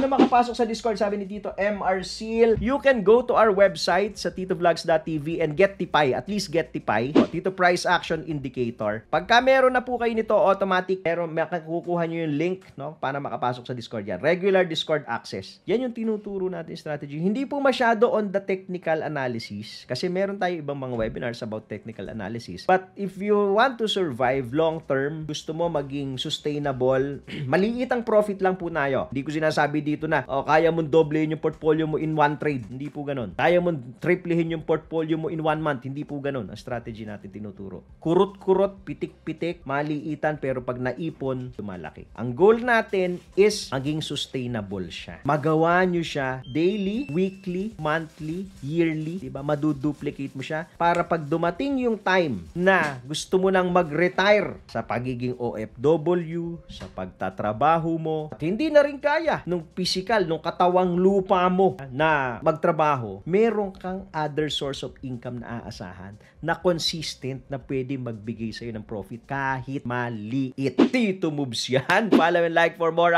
Paano makapasok sa Discord? Sabi ni Tito MR Seal, you can go to our website sa titovlogs.tv and get tipay. At least get tipay. Tito Price Action Indicator. Pagka meron na po kayo nito, automatic, makukuha nyo yung link, no, para makapasok sa Discord yan. Regular Discord access. Yan yung tinuturo natin strategy. Hindi po masyado on the technical analysis kasi meron tayo ibang mga webinars about technical analysis. But if you want to survive long term, gusto mo maging sustainable, maliit ang profit lang po tayo. Hindi ko sinasabi dito na, kaya mong doblehin yung portfolio mo in one trade. Hindi po ganun. Kaya mong triplehin yung portfolio mo in 1 month. Hindi po ganun. Ang strategy natin tinuturo. Kurot-kurot, pitik-pitik, maliitan, pero pag naipon, lumalaki. Ang goal natin is maging sustainable siya. Magawa nyo siya daily, weekly, monthly, yearly, diba? Maduduplicate mo siya para pag dumating yung time na gusto mo nang mag-retire sa pagiging OFW, sa pagtatrabaho mo, at hindi na rin kaya nung physical, nung katawang lupa mo na magtrabaho, meron kang other source of income na aasahan na consistent na pwede magbigay sa'yo ng profit kahit maliit. Tito Moves yan. Follow and like for more